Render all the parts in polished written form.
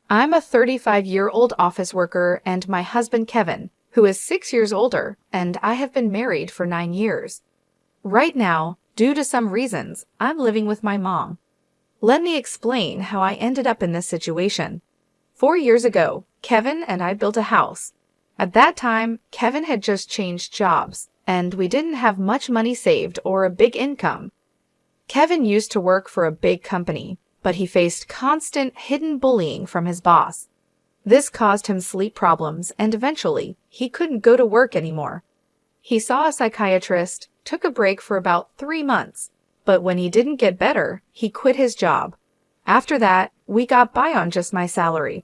I'm a 35-year-old office worker and my husband Kevin, who is 6 years older, and I have been married for 9 years. Right now, due to some reasons, I'm living with my mom. Let me explain how I ended up in this situation. 4 years ago, Kevin and I built a house. At that time, Kevin had just changed jobs, and we didn't have much money saved or a big income. Kevin used to work for a big company, but he faced constant hidden bullying from his boss. This caused him sleep problems, and eventually, he couldn't go to work anymore. He saw a psychiatrist, took a break for about 3 months, but when he didn't get better, he quit his job. After that, we got by on just my salary.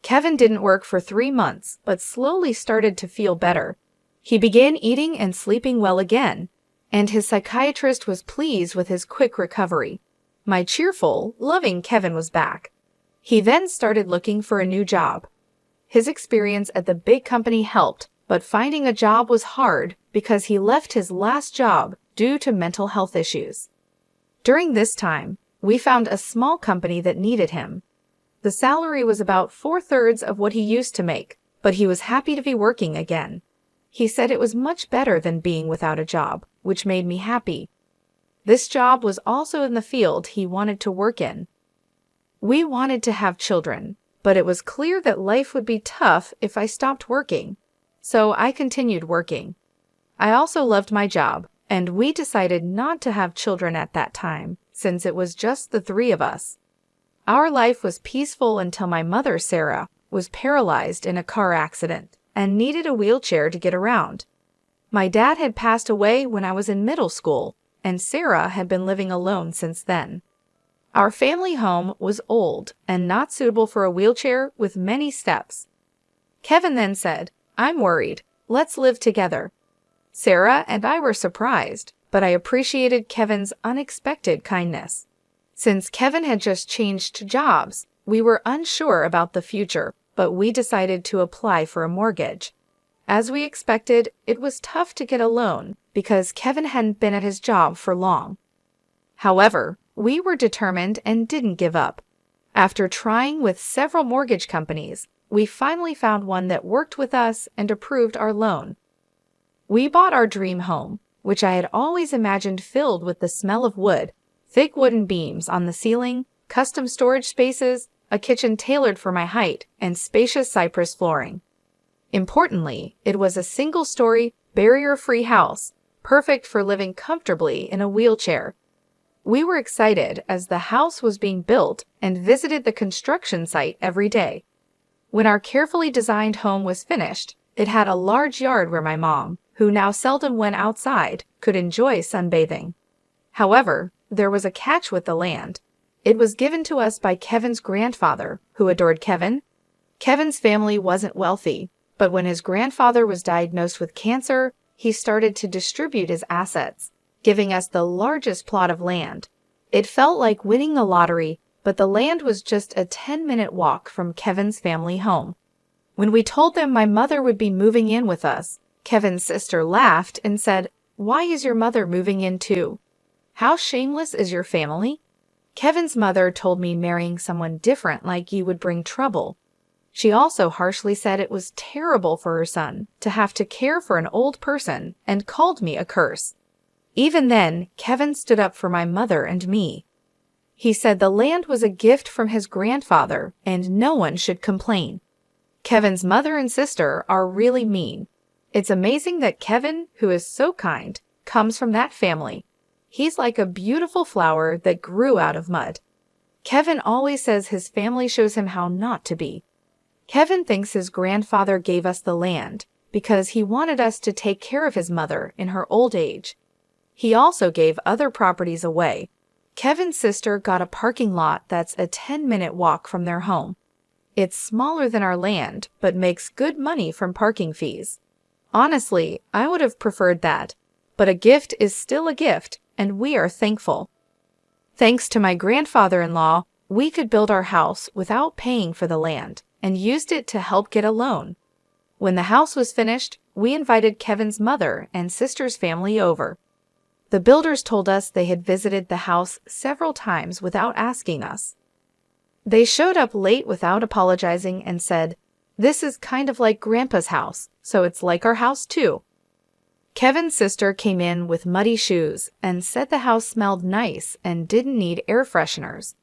Kevin didn't work for 3 months, but slowly started to feel better. He began eating and sleeping well again, and his psychiatrist was pleased with his quick recovery. My cheerful, loving Kevin was back. He then started looking for a new job. His experience at the big company helped, but finding a job was hard because he left his last job due to mental health issues. During this time, we found a small company that needed him. The salary was about 4/3 of what he used to make, but he was happy to be working again. He said it was much better than being without a job, which made me happy. This job was also in the field he wanted to work in. We wanted to have children, but it was clear that life would be tough if I stopped working, so I continued working. I also loved my job, and we decided not to have children at that time, since it was just the 3 of us. Our life was peaceful until my mother, Sarah, was paralyzed in a car accident and needed a wheelchair to get around. My dad had passed away when I was in middle school, and Sarah had been living alone since then. Our family home was old and not suitable for a wheelchair with many steps. Kevin then said, "I'm worried. Let's live together." Sarah and I were surprised, but I appreciated Kevin's unexpected kindness. Since Kevin had just changed jobs, we were unsure about the future, but we decided to apply for a mortgage. As we expected, it was tough to get a loan because Kevin hadn't been at his job for long. However, we were determined and didn't give up. After trying with several mortgage companies, we finally found one that worked with us and approved our loan. We bought our dream home, which I had always imagined filled with the smell of wood, thick wooden beams on the ceiling, custom storage spaces, a kitchen tailored for my height, and spacious cypress flooring. Importantly, it was a single-story, barrier-free house, perfect for living comfortably in a wheelchair. We were excited as the house was being built and visited the construction site every day. When our carefully designed home was finished, it had a large yard where my mom, who now seldom went outside, could enjoy sunbathing. However, there was a catch with the land. It was given to us by Kevin's grandfather, who adored Kevin. Kevin's family wasn't wealthy, but when his grandfather was diagnosed with cancer, he started to distribute his assets, giving us the largest plot of land. It felt like winning the lottery, but the land was just a 10-minute walk from Kevin's family home. When we told them my mother would be moving in with us, Kevin's sister laughed and said, "Why is your mother moving in too? How shameless is your family?" Kevin's mother told me marrying someone different like you would bring trouble. She also harshly said it was terrible for her son to have to care for an old person and called me a curse. Even then, Kevin stood up for my mother and me. He said the land was a gift from his grandfather and no one should complain. Kevin's mother and sister are really mean. It's amazing that Kevin, who is so kind, comes from that family. He's like a beautiful flower that grew out of mud. Kevin always says his family shows him how not to be. Kevin thinks his grandfather gave us the land because he wanted us to take care of his mother in her old age. He also gave other properties away. Kevin's sister got a parking lot that's a 10-minute walk from their home. It's smaller than our land, but makes good money from parking fees. Honestly, I would have preferred that, but a gift is still a gift, and we are thankful. Thanks to my grandfather-in-law, we could build our house without paying for the land and used it to help get a loan. When the house was finished, we invited Kevin's mother and sister's family over. The builders told us they had visited the house several times without asking us. They showed up late without apologizing and said, "This is kind of like Grandpa's house, so it's like our house too." Kevin's sister came in with muddy shoes and said the house smelled nice and didn't need air fresheners.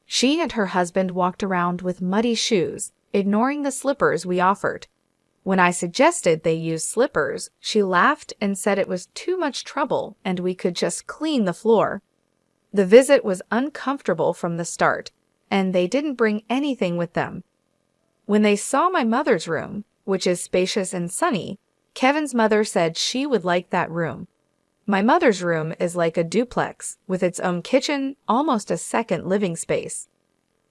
She and her husband walked around with muddy shoes, ignoring the slippers we offered. When I suggested they use slippers, she laughed and said it was too much trouble and we could just clean the floor. The visit was uncomfortable from the start, and they didn't bring anything with them. When they saw my mother's room, which is spacious and sunny, Kevin's mother said she would like that room. My mother's room is like a duplex, with its own kitchen, almost a second living space.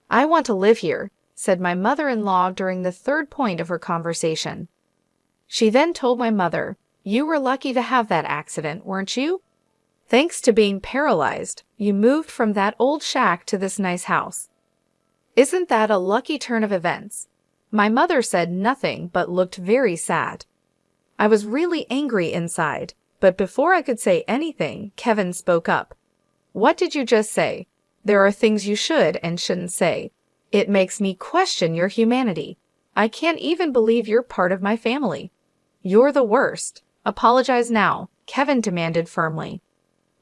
"I want to live here," said my mother-in-law during the third point of her conversation. She then told my mother, "You were lucky to have that accident, weren't you? Thanks to being paralyzed, you moved from that old shack to this nice house. Isn't that a lucky turn of events?" My mother said nothing but looked very sad. I was really angry inside, but before I could say anything, Kevin spoke up. "What did you just say? There are things you should and shouldn't say. It makes me question your humanity. I can't even believe you're part of my family. You're the worst. Apologize now," Kevin demanded firmly.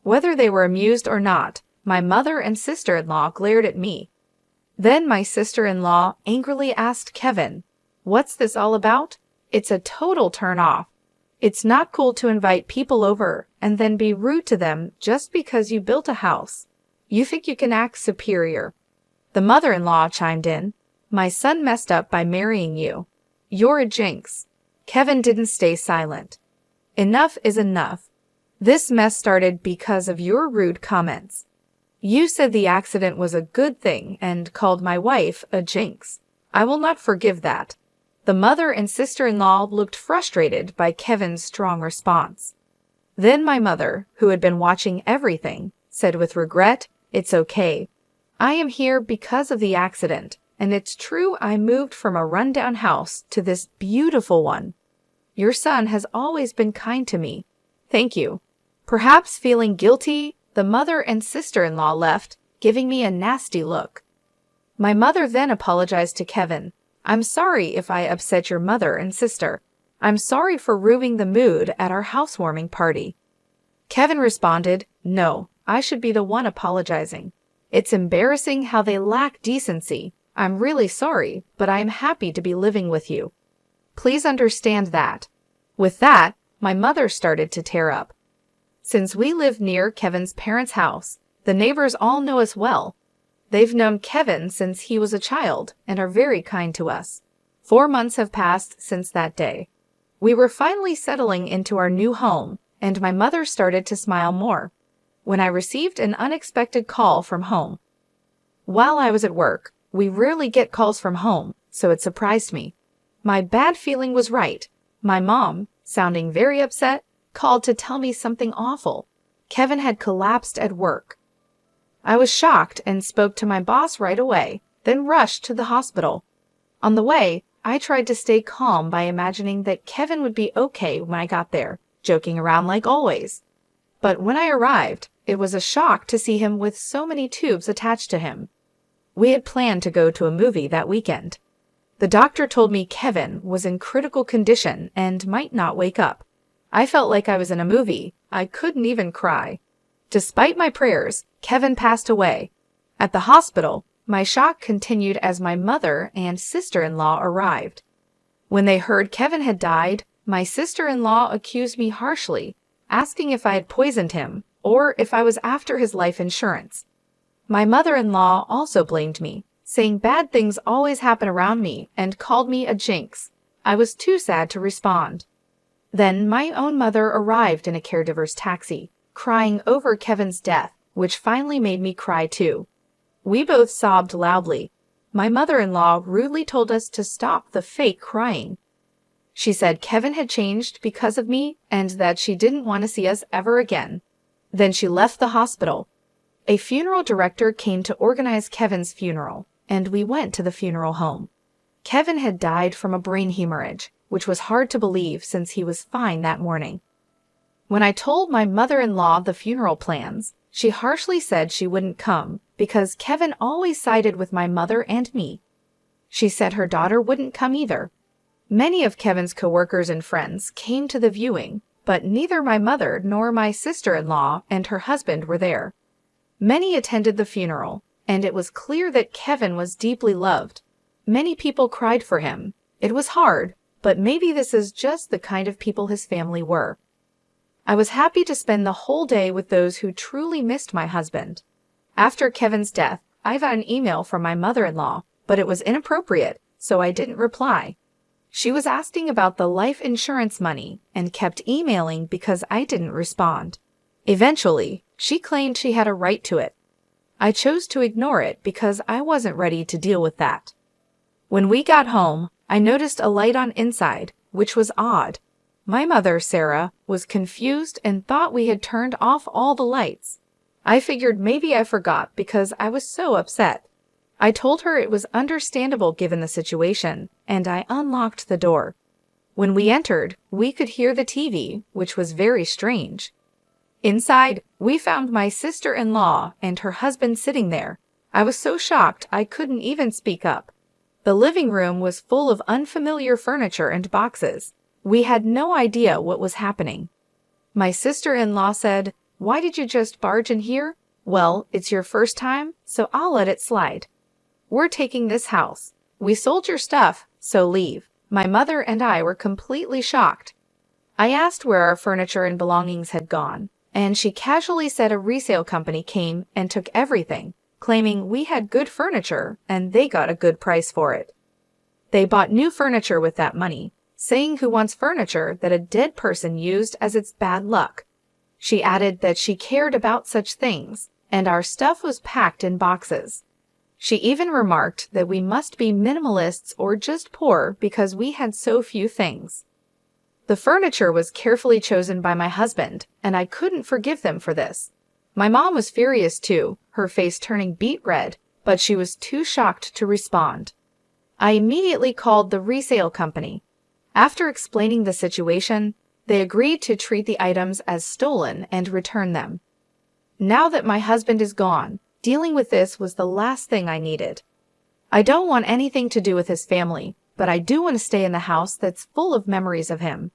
Whether they were amused or not, my mother and sister-in-law glared at me. Then my sister-in-law angrily asked Kevin, "What's this all about? It's a total turn-off. It's not cool to invite people over and then be rude to them just because you built a house. You think you can act superior." The mother-in-law chimed in, "My son messed up by marrying you. You're a jinx." Kevin didn't stay silent. "Enough is enough. This mess started because of your rude comments. You said the accident was a good thing and called my wife a jinx. I will not forgive that." The mother and sister-in-law looked frustrated by Kevin's strong response. Then my mother, who had been watching everything, said with regret, "It's okay. I am here because of the accident, and it's true I moved from a rundown house to this beautiful one. Your son has always been kind to me. Thank you." Perhaps feeling guilty, the mother and sister-in-law left, giving me a nasty look. My mother then apologized to Kevin. "I'm sorry if I upset your mother and sister. I'm sorry for ruining the mood at our housewarming party." Kevin responded, "No, I should be the one apologizing. It's embarrassing how they lack decency. I'm really sorry, but I am happy to be living with you. Please understand that." With that, my mother started to tear up. Since we live near Kevin's parents' house, the neighbors all know us well. They've known Kevin since he was a child and are very kind to us. 4 months have passed since that day. We were finally settling into our new home, and my mother started to smile more when I received an unexpected call from home. While I was at work, we rarely get calls from home, so it surprised me. My bad feeling was right. My mom, sounding very upset, called to tell me something awful. Kevin had collapsed at work. I was shocked and spoke to my boss right away, then rushed to the hospital. On the way, I tried to stay calm by imagining that Kevin would be okay when I got there, joking around like always. But when I arrived, it was a shock to see him with so many tubes attached to him. We had planned to go to a movie that weekend. The doctor told me Kevin was in critical condition and might not wake up. I felt like I was in a movie. I couldn't even cry. Despite my prayers, Kevin passed away. At the hospital, my shock continued as my mother and sister-in-law arrived. When they heard Kevin had died, my sister-in-law accused me harshly, asking if I had poisoned him or if I was after his life insurance. My mother-in-law also blamed me, saying bad things always happen around me and called me a jinx. I was too sad to respond. Then my own mother arrived in a caregiver's taxi, crying over Kevin's death, which finally made me cry too. We both sobbed loudly. My mother-in-law rudely told us to stop the fake crying. She said Kevin had changed because of me and that she didn't want to see us ever again. Then she left the hospital. A funeral director came to organize Kevin's funeral, and we went to the funeral home. Kevin had died from a brain hemorrhage, which was hard to believe since he was fine that morning. When I told my mother-in-law the funeral plans, she harshly said she wouldn't come because Kevin always sided with my mother and me. She said her daughter wouldn't come either. Many of Kevin's coworkers and friends came to the viewing, but neither my mother nor my sister-in-law and her husband were there. Many attended the funeral, and it was clear that Kevin was deeply loved. Many people cried for him. It was hard, but maybe this is just the kind of people his family were. I was happy to spend the whole day with those who truly missed my husband. After Kevin's death, I got an email from my mother-in-law, but it was inappropriate, so I didn't reply. She was asking about the life insurance money and kept emailing because I didn't respond. Eventually, she claimed she had a right to it. I chose to ignore it because I wasn't ready to deal with that. When we got home, I noticed a light on inside, which was odd. My mother, Sarah, was confused and thought we had turned off all the lights. I figured maybe I forgot because I was so upset. I told her it was understandable given the situation, and I unlocked the door. When we entered, we could hear the TV, which was very strange. Inside, we found my sister-in-law and her husband sitting there. I was so shocked I couldn't even speak up. The living room was full of unfamiliar furniture and boxes. We had no idea what was happening. My sister-in-law said, "Why did you just barge in here?" "Well, it's your first time, so I'll let it slide. We're taking this house. We sold your stuff, so leave." My mother and I were completely shocked. I asked where our furniture and belongings had gone, and she casually said a resale company came and took everything, claiming we had good furniture and they got a good price for it. They bought new furniture with that money, saying who wants furniture that a dead person used as its bad luck. She added that she cared about such things, and our stuff was packed in boxes. She even remarked that we must be minimalists or just poor because we had so few things. The furniture was carefully chosen by my husband, and I couldn't forgive them for this. My mom was furious too, her face turning beet red, but she was too shocked to respond. I immediately called the resale company. After explaining the situation, they agreed to treat the items as stolen and return them. Now that my husband is gone, dealing with this was the last thing I needed. I don't want anything to do with his family, but I do want to stay in the house that's full of memories of him.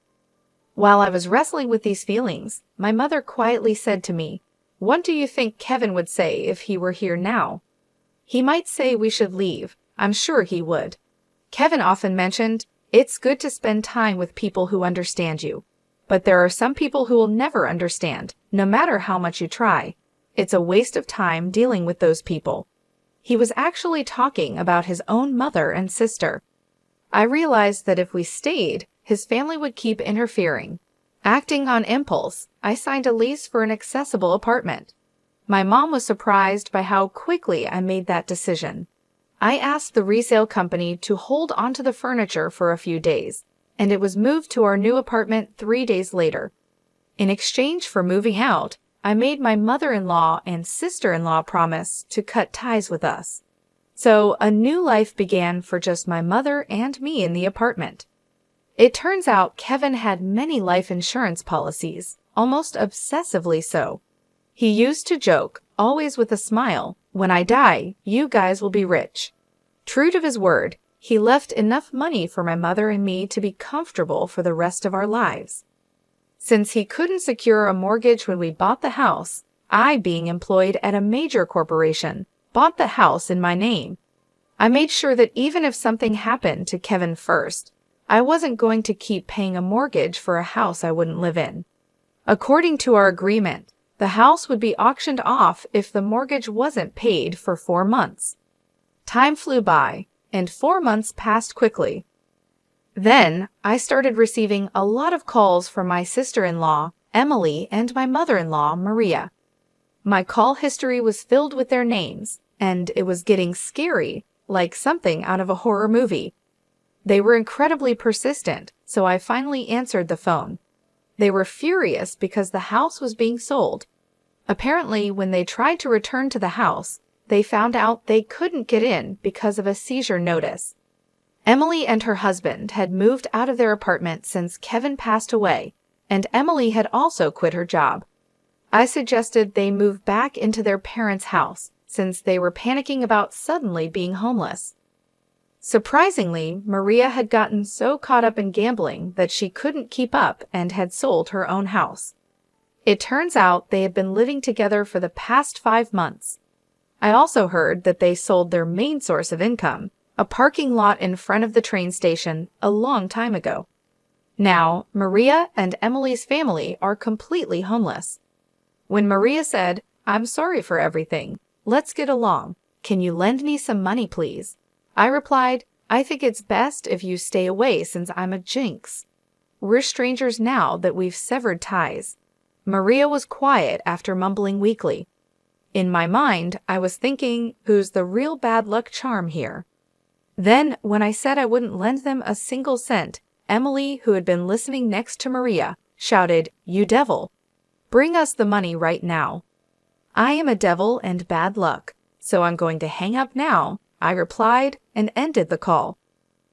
While I was wrestling with these feelings, my mother quietly said to me, "What do you think Kevin would say if he were here now?" "He might say we should leave. I'm sure he would." Kevin often mentioned, "It's good to spend time with people who understand you. But there are some people who will never understand, no matter how much you try. It's a waste of time dealing with those people." He was actually talking about his own mother and sister. I realized that if we stayed, his family would keep interfering. Acting on impulse, I signed a lease for an accessible apartment. My mom was surprised by how quickly I made that decision. I asked the resale company to hold onto the furniture for a few days, and it was moved to our new apartment 3 days later. In exchange for moving out, I made my mother-in-law and sister-in-law promise to cut ties with us. So a new life began for just my mother and me in the apartment. It turns out Kevin had many life insurance policies, almost obsessively so. He used to joke, always with a smile, "When I die, you guys will be rich." True to his word, he left enough money for my mother and me to be comfortable for the rest of our lives. Since he couldn't secure a mortgage when we bought the house, I, being employed at a major corporation, bought the house in my name. I made sure that even if something happened to Kevin first, I wasn't going to keep paying a mortgage for a house I wouldn't live in. According to our agreement, the house would be auctioned off if the mortgage wasn't paid for 4 months. Time flew by, and 4 months passed quickly. Then, I started receiving a lot of calls from my sister-in-law, Emily, and my mother-in-law, Maria. My call history was filled with their names, and it was getting scary, like something out of a horror movie. They were incredibly persistent, so I finally answered the phone. They were furious because the house was being sold. Apparently, when they tried to return to the house, they found out they couldn't get in because of a seizure notice. Emily and her husband had moved out of their apartment since Kevin passed away, and Emily had also quit her job. I suggested they move back into their parents' house, since they were panicking about suddenly being homeless. Surprisingly, Maria had gotten so caught up in gambling that she couldn't keep up and had sold her own house. It turns out they had been living together for the past 5 months. I also heard that they sold their main source of income, a parking lot in front of the train station, a long time ago. Now, Maria and Emily's family are completely homeless. When Maria said, "I'm sorry for everything. Let's get along. Can you lend me some money, please?" I replied, "I think it's best if you stay away since I'm a jinx. We're strangers now that we've severed ties." Maria was quiet after mumbling weakly. In my mind, I was thinking, who's the real bad luck charm here? Then, when I said I wouldn't lend them a single cent, Emily, who had been listening next to Maria, shouted, "You devil! Bring us the money right now." "I am a devil and bad luck, so I'm going to hang up now," I replied and ended the call.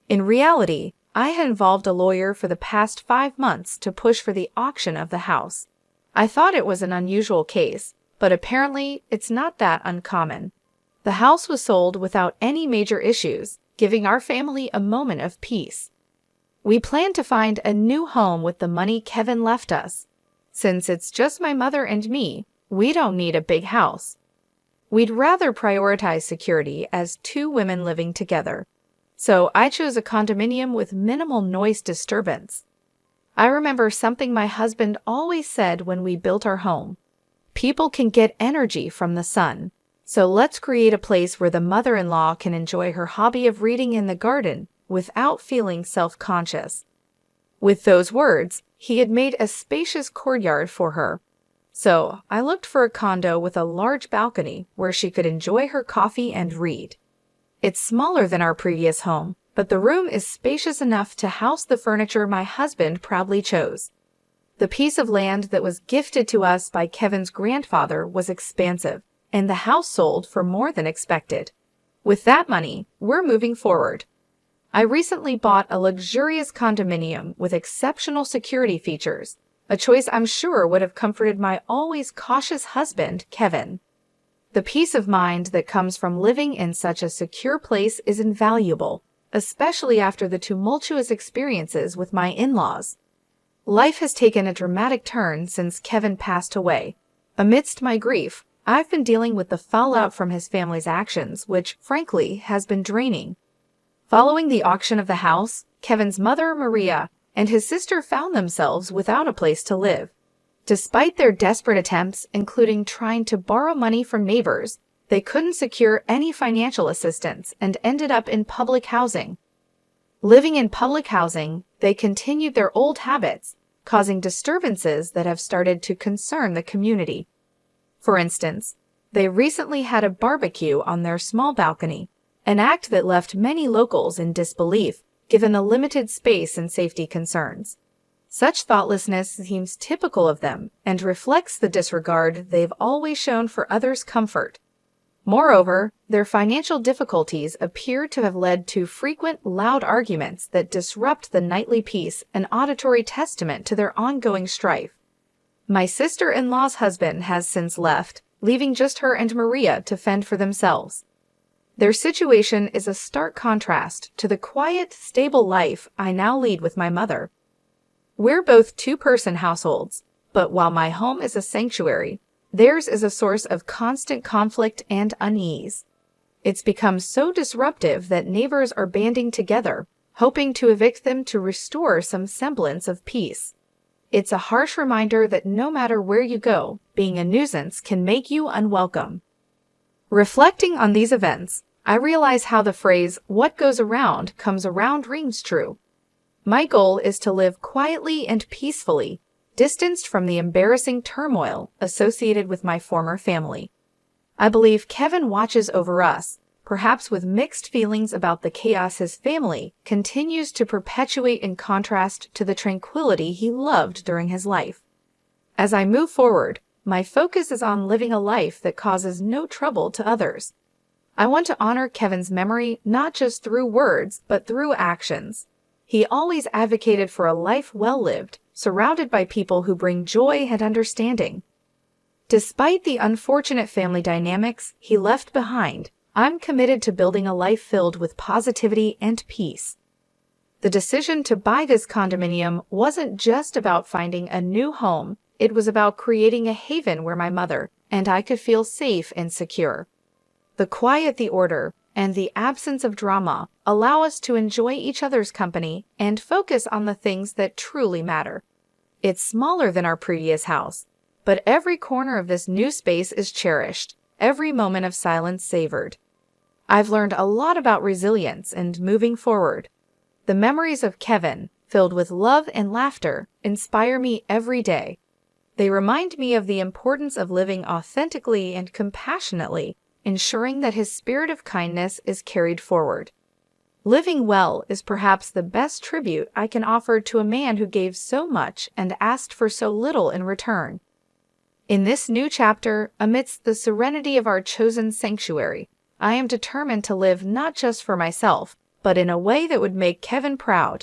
In reality, I had involved a lawyer for the past 5 months to push for the auction of the house. I thought it was an unusual case, but apparently it's not that uncommon. The house was sold without any major issues, giving our family a moment of peace. We plan to find a new home with the money Kevin left us. Since it's just my mother and me, we don't need a big house. We'd rather prioritize security as 2 women living together. So I chose a condominium with minimal noise disturbance. I remember something my husband always said when we built our home. People can get energy from the sun. So let's create a place where the mother-in-law can enjoy her hobby of reading in the garden without feeling self-conscious. With those words, he had made a spacious courtyard for her. So I looked for a condo with a large balcony where she could enjoy her coffee and read. It's smaller than our previous home, but the room is spacious enough to house the furniture my husband proudly chose. The piece of land that was gifted to us by Kevin's grandfather was expansive, and the house sold for more than expected. With that money, we're moving forward. I recently bought a luxurious condominium with exceptional security features, a choice I'm sure would have comforted my always cautious husband, Kevin. The peace of mind that comes from living in such a secure place is invaluable, especially after the tumultuous experiences with my in-laws. Life has taken a dramatic turn since Kevin passed away. Amidst my grief, I've been dealing with the fallout from his family's actions, which, frankly, has been draining. Following the auction of the house, Kevin's mother, Maria, and his sister found themselves without a place to live. Despite their desperate attempts, including trying to borrow money from neighbors, they couldn't secure any financial assistance and ended up in public housing. Living in public housing, they continued their old habits, causing disturbances that have started to concern the community. For instance, they recently had a barbecue on their small balcony, an act that left many locals in disbelief, given the limited space and safety concerns. Such thoughtlessness seems typical of them and reflects the disregard they've always shown for others' comfort. Moreover, their financial difficulties appear to have led to frequent loud arguments that disrupt the nightly peace, an auditory testament to their ongoing strife. My sister-in-law's husband has since left, leaving just her and Maria to fend for themselves. Their situation is a stark contrast to the quiet, stable life I now lead with my mother. We're both 2-person households, but while my home is a sanctuary, theirs is a source of constant conflict and unease. It's become so disruptive that neighbors are banding together, hoping to evict them to restore some semblance of peace. It's a harsh reminder that no matter where you go, being a nuisance can make you unwelcome. Reflecting on these events, I realize how the phrase, "what goes around comes around," rings true. My goal is to live quietly and peacefully, distanced from the embarrassing turmoil associated with my former family. I believe Kevin watches over us, perhaps with mixed feelings about the chaos his family continues to perpetuate in contrast to the tranquility he loved during his life. As I move forward, my focus is on living a life that causes no trouble to others. I want to honor Kevin's memory not just through words, but through actions. He always advocated for a life well lived, surrounded by people who bring joy and understanding. Despite the unfortunate family dynamics he left behind, I'm committed to building a life filled with positivity and peace. The decision to buy this condominium wasn't just about finding a new home, it was about creating a haven where my mother and I could feel safe and secure. The quiet, the order, and the absence of drama allow us to enjoy each other's company and focus on the things that truly matter. It's smaller than our previous house, but every corner of this new space is cherished, every moment of silence savored. I've learned a lot about resilience and moving forward. The memories of Kevin, filled with love and laughter, inspire me every day. They remind me of the importance of living authentically and compassionately, ensuring that his spirit of kindness is carried forward. Living well is perhaps the best tribute I can offer to a man who gave so much and asked for so little in return. In this new chapter, amidst the serenity of our chosen sanctuary, I am determined to live not just for myself, but in a way that would make Kevin proud.